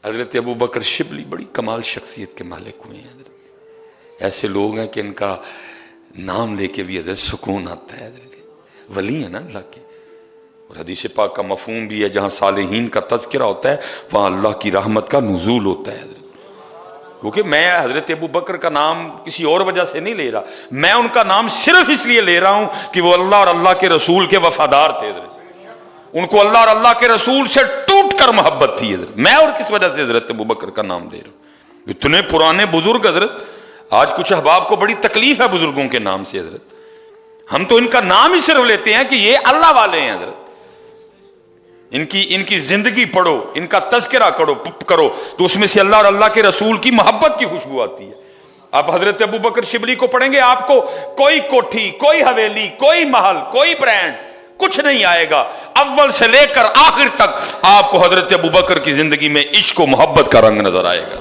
حضرت ابو بکر شبلی بڑی کمال شخصیت کے مالک ہوئے ہیں حضرت. ایسے لوگ ہیں کہ ان کا نام لے کے بھی حضرت سکون آتا ہے حضرت. ولی ہیں نا اللہ کے. اور حدیث پاک کا مفہوم بھی ہے جہاں صالحین کا تذکرہ ہوتا ہے وہاں اللہ کی رحمت کا نزول ہوتا ہے حضرت. کیونکہ میں حضرت ابو بکر کا نام کسی اور وجہ سے نہیں لے رہا, میں ان کا نام صرف اس لیے لے رہا ہوں کہ وہ اللہ اور اللہ کے رسول کے وفادار تھے حضرت. ان کو اللہ اور اللہ کے رسول سے ٹوٹ کر محبت تھی حضرت. میں اور کس وجہ سے حضرت ابو بکر کا نام لے رہا ہوں. اتنے پرانے بزرگ حضرت. آج کچھ احباب کو بڑی تکلیف ہے بزرگوں کے نام سے حضرت. ہم تو ان کا نام ہی صرف لیتے ہیں کہ یہ اللہ والے ہیں حضرت. ان کی زندگی پڑھو, ان کا تذکرہ کرو تو اس میں سے اللہ اور اللہ کے رسول کی محبت کی خوشبو آتی ہے. آپ حضرت ابو بکر شبلی کو پڑھیں گے, آپ کو کوئی کوٹھی, کوئی حویلی, کوئی محل, کوئی برانڈ کچھ نہیں آئے گا. اول سے لے کر آخر تک آپ کو حضرت ابو بکر کی زندگی میں عشق و محبت کا رنگ نظر آئے گا.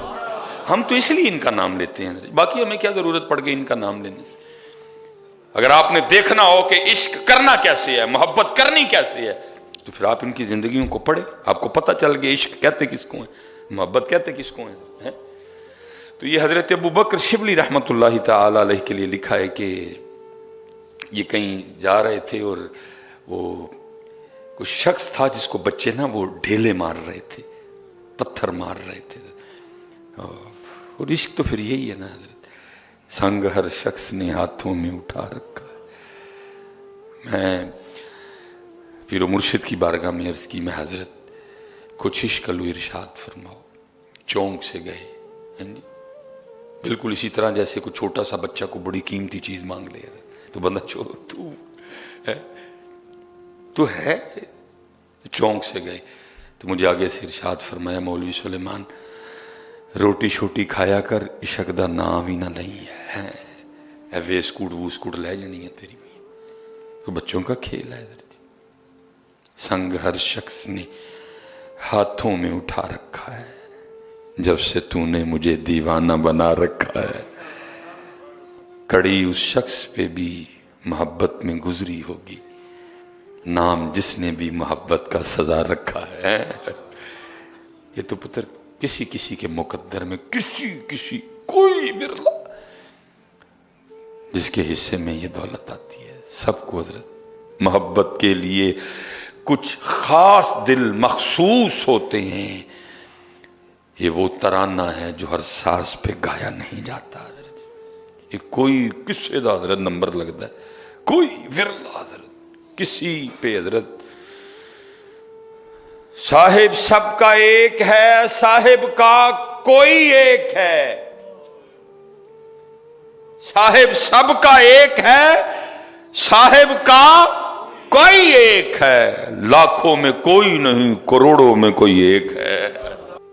ہم تو اس لیے ان کا نام لیتے ہیں, باقی ہمیں کیا ضرورت پڑ گئی ان کا نام لینے سے. اگر آپ نے دیکھنا ہو کہ عشق کرنا کیسے ہے, محبت کرنی کیسے ہے, تو پھر آپ ان کی زندگیوں کو پڑھیں, آپ کو پتہ چل گیا عشق کہتے کس کو ہیں, محبت کہتے کس کو ہیں. تو یہ حضرت ابو بکر شبلی رحمت اللہ تعالی علیہ کے لیے لکھا ہے کہ یہ کہیں جا رہے تھے اور وہ کوئی شخص تھا جس کو بچے نا وہ ڈھیلے مار رہے تھے, پتھر مار رہے تھے. اور عشق تو پھر یہی ہے نا حضرت, سنگ ہر شخص نے ہاتھوں میں اٹھا رکھا ہے. میں پیر و مرشد کی بارگاہ میں عرض کی, میں حضرت کچھ عشق لو ارشاد فرماؤ. چونک سے گئے بالکل اسی طرح جیسے کوئی چھوٹا سا بچہ کو بڑی قیمتی چیز مانگ لے تو بندہ تو ہے. چونک سے گئے تو مجھے آگے سے ارشاد فرمایا, مولوی سلیمان روٹی شوٹی کھایا کر, عشق دا نام ہی نہ نہیں ہے. ویسکوٹ ووسکوٹ لے جانی ہے تیری بھی, تو بچوں کا کھیل ہے. سنگ ہر شخص نے ہاتھوں میں اٹھا رکھا ہے, جب سے تو نے مجھے دیوانہ بنا رکھا ہے. کڑی اس شخص پہ بھی محبت میں گزری ہوگی, نام جس نے بھی محبت کا سزا رکھا ہے. یہ تو پتر کسی کے مقدر میں کسی کوئی برلا جس کے حصے میں یہ دولت آتی ہے. سب کو حضرت محبت کے لیے کچھ خاص دل مخصوص ہوتے ہیں. یہ وہ ترانہ ہے جو ہر ساز پہ گایا نہیں جاتا حضرت. یہ کوئی کسی دا حضرت نمبر لگتا ہے, کوئی ورلا حضرت کسی پہ حضرت. صاحب سب کا ایک ہے, صاحب کا کوئی ایک ہے. صاحب سب کا ایک ہے, صاحب کا کوئی ایک ہے. لاکھوں میں کوئی نہیں, کروڑوں میں کوئی ایک ہے.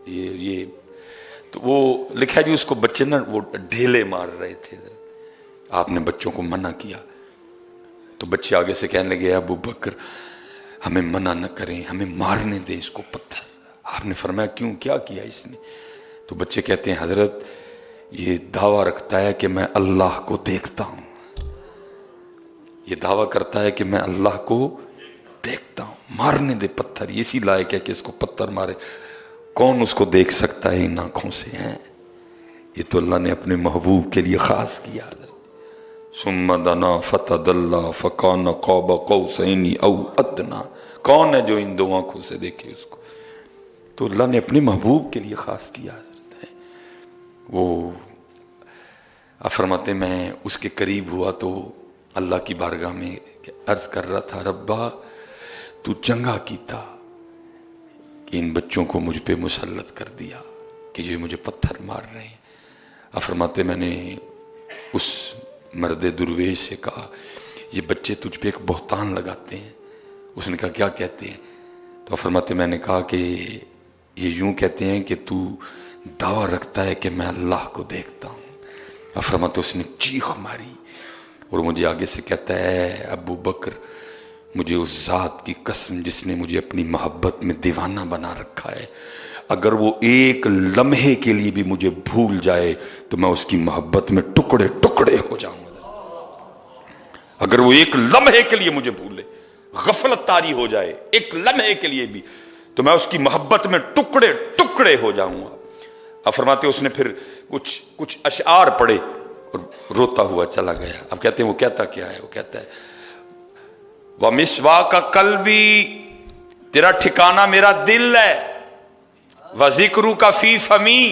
یہ تو وہ لکھا جی اس کو بچے نا وہ ڈھیلے مار رہے تھے. آپ نے بچوں کو منع کیا تو بچے آگے سے کہنے لگے, ابو بکر ہمیں منع نہ کریں, ہمیں مارنے دیں اس کو پتھر. آپ نے فرمایا کیوں, کیا کیا اس نے؟ تو بچے کہتے ہیں حضرت یہ دعویٰ رکھتا ہے کہ میں اللہ کو دیکھتا ہوں. یہ دعویٰ کرتا ہے کہ میں اللہ کو دیکھتا ہوں, مارنے دے پتھر. اسی لائق ہے کہ اس کو پتھر مارے. کون اس کو دیکھ سکتا ہے ان آنکھوں سے ہیں؟ یہ تو اللہ نے اپنے محبوب کے لیے خاص کیا. ثم دنا فتدلی فکان قاب قوسین او ادنا. کون ہے جو ان دو آنکھوں سے دیکھے اس کو؟ تو اللہ نے اپنے محبوب کے لیے خاص کیا. وہ فرماتے میں اس کے قریب ہوا تو اللہ کی بارگاہ میں عرض کر رہا تھا, ربا تو چنگا کیتا کہ ان بچوں کو مجھ پہ مسلط کر دیا کہ جو مجھے پتھر مار رہے ہیں. فرماتے میں نے اس مرد درویش سے کہا, یہ بچے تجھ پہ ایک بہتان لگاتے ہیں. اس نے کہا کیا کہتے ہیں؟ تو فرماتے میں نے کہا کہ یہ یوں کہتے ہیں کہ تو دعویٰ رکھتا ہے کہ میں اللہ کو دیکھتا ہوں. فرماتے اس نے چیخ ماری اور مجھے آگے سے کہتا ہے, ابو بکر مجھے اس ذات کی قسم جس نے مجھے اپنی محبت میں دیوانہ بنا رکھا ہے, اگر وہ ایک لمحے کے لیے بھی مجھے بھول جائے تو میں اس کی محبت میں ٹکڑے ٹکڑے ہو جاؤں. اگر وہ ایک لمحے کے لیے مجھے بھولے, غفلت طاری ہو جائے ایک لمحے کے لیے بھی, تو میں اس کی محبت میں ٹکڑے ٹکڑے ہو جاؤں گا. اب فرماتے اس نے پھر کچھ اشعار پڑھے اور روتا ہوا چلا گیا. اب کہتے ہیں وہ کہتا کیا ہے؟ وہ کہتا ہے وَمِسْوَاكَ قَلْبِي، تیرا ٹھکانہ میرا دل ہے، وَذِكْرُكَ فِي فَمِي،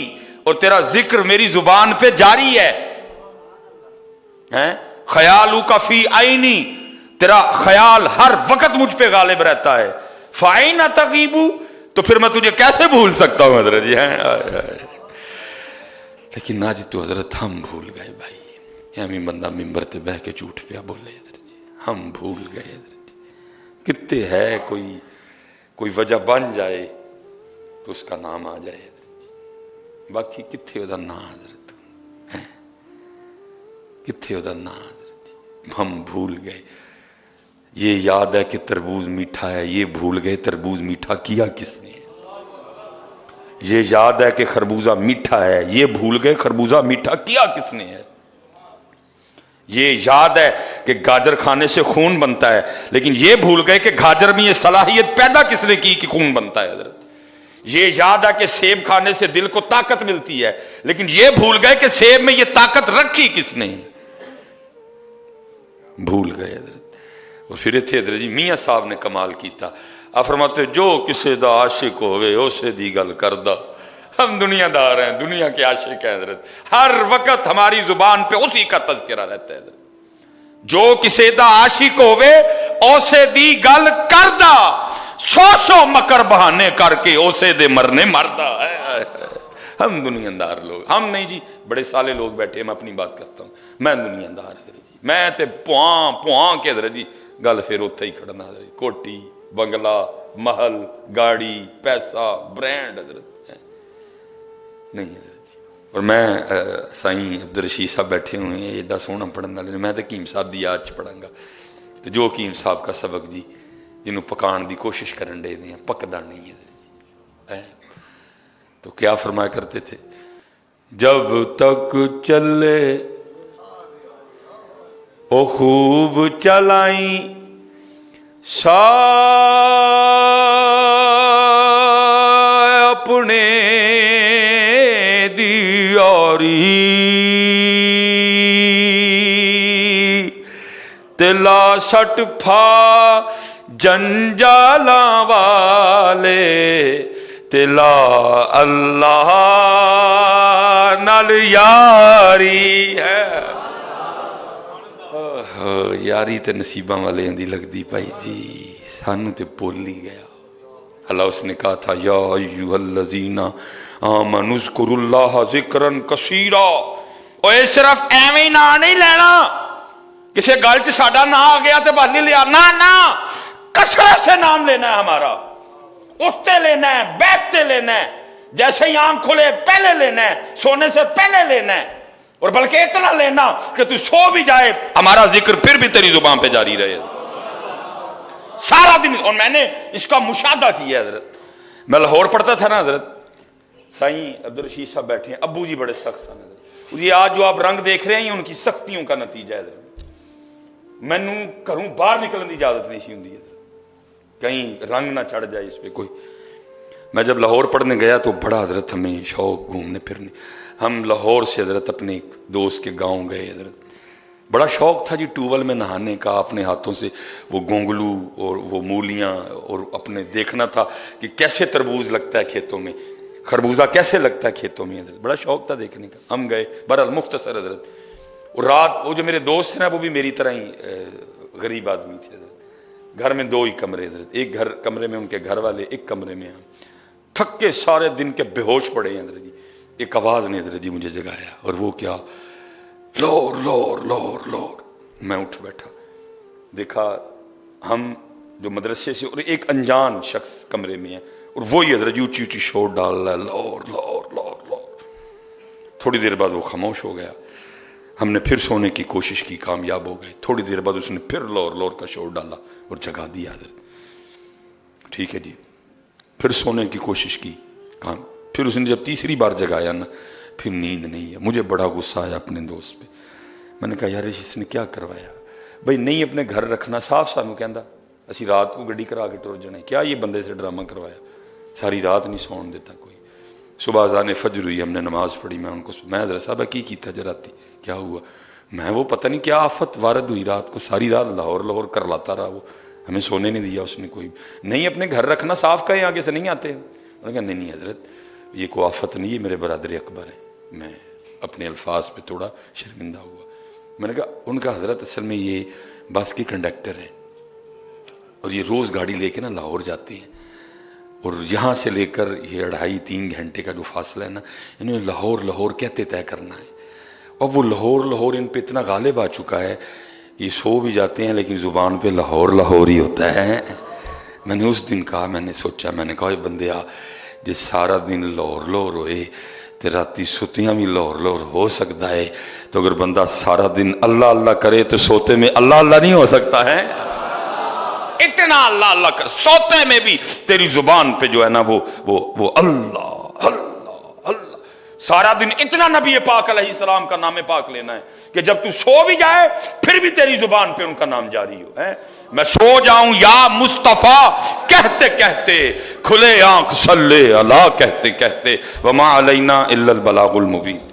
اور تیرا ذکر میری زبان پہ جاری ہے، خیالُکَ فِی عَینِی، تیرا خیال ہر وقت مجھ پہ غالب رہتا ہے، فَأَیْنَ تَغِیبُ، تو پھر میں تجھے کیسے بھول سکتا ہوں حضرت جی. لیکن ناجی تو حضرت ہم بھول گئے بھائی. ہمیں بندہ ممبر تے بہ کے جھوٹ پیا بولے حضرت جی، ہم بھول گئے حضرت جی. کتے ہے کوئی وجہ بن جائے تو اس کا نام آ جائے حضرت جی، باقی کتھے دا نا حضرت ہے، کتھے دا نا حضرت جی. ہم بھول گئے. یہ یاد ہے کہ تربوز میٹھا ہے، یہ بھول گئے تربوز میٹھا کیا کس نے. یہ یاد ہے کہ خربوزہ میٹھا ہے، یہ بھول گئے خربوزہ میٹھا کیا کس نے ہے. یہ یاد ہے کہ گاجر کھانے سے خون بنتا ہے، لیکن یہ بھول گئے کہ گاجر میں یہ صلاحیت پیدا کس نے کی کہ خون بنتا ہے حضرت. یہ یاد ہے کہ سیب کھانے سے دل کو طاقت ملتی ہے، لیکن یہ بھول گئے کہ سیب میں یہ طاقت رکھی کس نے. بھول گئے حضرت. اور پھر اتنے حضرت جی میاں صاحب نے کمال کیتا. آپ فرماتے جو کسے دا عاشق ہوئے اسے دی گل کردہ. ہم دنیا دار ہیں، دنیا کے عاشق ہیں حضرت. ہر وقت ہماری زبان پہ اسی کا تذکرہ رہتا ہے حضرت. جو کسے دا عاشق ہوئے اسے دی گل کردہ، سو مکر بہانے کر کے اسے دے مرنے مردہ. ہم دنیا دار لوگ، ہم نہیں جی بڑے سالے لوگ بیٹھے ہیں. میں اپنی بات کرتا ہوں، میں دنیا دار حضرت جی. میں تے پوہاں کے حضرت جی گل پھر اتھے ہی کھڑنا حضرت. کوٹی بنگلہ محل گاڑی پیسہ برینڈ حضرت نہیں حضرت جی. اور میں سائیں عبدالرشید صاحب بیٹھے ہوئے ہیں ایڈا سونا پڑھن والے، میں تو حکیم صاحب دی یاد چ پڑھاں گا. تو جو حکیم صاحب کا سبق جی جنہوں پکان دی کوشش کرن دے دیں پکدا نہیں ہے حضرت جی. تو کیا فرمایا کرتے تھے، جب تک چلے او خوب چلائیں اپنے دیاری، تلا سٹ پھا جنجالاں والے، تلا اللہ نال یاری ہے. یاری تے نصیباں والے دی لگدی پائی جی، سانو تے بول ہی گیا. اللہ اس نے کہا تھا یا ایھا الذین آمنوا اذکروا اللہ ذکرا کثیرا. اوے صرف ایویں نام نہیں لینا، کسی گل چ ساڈا نام آ گیا تے بھل نہیں لیا، نہ کثرت سے نام لینا ہے ہمارا. اٹھتے لینا ہے، بیٹھتے لینا ہے، جیسے ہی آنکھ کھلے پہلے لینا ہے، سونے سے پہلے لینا ہے، اور بلکہ اتنا لینا کہ تو سو بھی جائے ہمارا ذکر پھر بھی تیری زبان پہ جاری رہے سارا دن. اور میں نے اس کا مشاہدہ کیا حضرت. میں لاہور پڑھتا تھا نا حضرت، سائیں عبدالرشید صاحب بیٹھے ہیں، ابو جی بڑے سخت ہیں حضرت. یہ آج جو آپ رنگ دیکھ رہے ہیں ان کی سختیوں کا نتیجہ ہے حضرت. مینوں گھروں باہر نکلنے کی اجازت نہیں سی ہوندی حضرت، کہیں رنگ نہ چڑھ جائے اس پہ کوئی. میں جب لاہور پڑھنے گیا تو بڑا حضرت ہمیں شوق گھومنے پھرنے. ہم لاہور سے حضرت اپنے دوست کے گاؤں گئے حضرت. بڑا شوق تھا جی ٹیوبل میں نہانے کا، اپنے ہاتھوں سے وہ گونگلو اور وہ مولیاں، اور اپنے دیکھنا تھا کہ کیسے تربوز لگتا ہے کھیتوں میں، خربوزہ کیسے لگتا ہے کھیتوں میں حضرت. بڑا شوق تھا دیکھنے کا. ہم گئے بہرحال مختصر حضرت. اور رات وہ جو میرے دوست ہیں نا وہ بھی میری طرح ہی غریب آدمی تھے حضرت. گھر میں 2 ہی کمرے حضرت، ایک کمرے میں ان کے گھر والے، ایک کمرے میں ہم. تھک کے سارے دن کے بے ہوش پڑے ہیں حضرت جی. ایک آواز نے حضرت جی مجھے جگایا، اور وہ کیا، لور لور لور لور. میں اٹھ بیٹھا، دیکھا ہم جو مدرسے سے، اور ایک انجان شخص کمرے میں ہے، اور وہی حضرت جی اونچی اونچی شور ڈال رہا ہے، لور لور لور لور. تھوڑی دیر بعد وہ خاموش ہو گیا. ہم نے پھر سونے کی کوشش کی، کامیاب ہو گئے. تھوڑی دیر بعد اس نے پھر لور لور کا شور ڈالا اور جگا دیا حضرت. ٹھیک ہے جی، پھر سونے کی کوشش کی، کام. پھر اس نے جب تیسری بار جگایا نا، پھر نیند نہیں ہے. مجھے بڑا غصہ آیا اپنے دوست پہ. میں نے کہا یار اس نے کیا کروایا بھائی، نہیں اپنے گھر رکھنا. صاف سانو کہندا اسی رات کو گڈی کرا کے ٹر جانا، کیا یہ بندے سے ڈرامہ کروایا. ساری رات نہیں سون دیتا کوئی. صبح اذان فجر ہوئی, ہم نے نماز پڑھی, میں ان کو میں حضرت صاحب کی کیتا جراتی کیا ہوا, میں وہ پتہ نہیں کیا آفت وارد ہوئی رات کو, ساری رات لاہور کر لاتا رہا, وہ ہمیں سونے نہیں دیا اس نے کوئی. نہیں اپنے گھر رکھنا صاف کہیں, آگے سے نہیں آتے. میں نے کہا نہیں حضرت یہ کوئی آفت نہیں, یہ میرے برادر اکبر ہے. میں اپنے الفاظ پہ تھوڑا شرمندہ ہوا. میں نے کہا ان کا حضرت اصل میں یہ بس کی کنڈکٹر ہے, اور یہ روز گاڑی لے کے نا لاہور جاتے ہیں, اور یہاں سے لے کر یہ 2.5-3 گھنٹے کا جو فاصلہ ہے نا, انہوں نے لاہور کہتے طے کرنا ہے. اور وہ لاہور ان پہ اتنا غالب آ چکا ہے, یہ سو بھی جاتے ہیں لیکن زبان پہ لاہور ہی ہوتا ہے. میں نے اس دن کہا, میں نے سوچا, میں نے کہا یہ بندیا جس سارا دن لاہور ہوئے تے راتی ستیاں بھی لاہور ہو سکتا ہے, تو اگر بندہ سارا دن اللہ اللہ کرے تو سوتے میں اللہ اللہ نہیں ہو سکتا ہے؟ اتنا اللہ اللہ کر, سوتے میں بھی تیری زبان پہ جو ہے نا وہ اللہ اللہ اللہ, سارا دن اتنا نبی پاک علیہ السلام کا نام پاک لینا ہے کہ جب تو سو بھی جائے پھر بھی تیری زبان پہ ان کا نام جاری ہو. میں سو جاؤں یا مصطفیٰ کہتے کہتے, کھلے آنکھ صلی اللہ کہتے کہتے, وما علینا الا البلاغ المبین.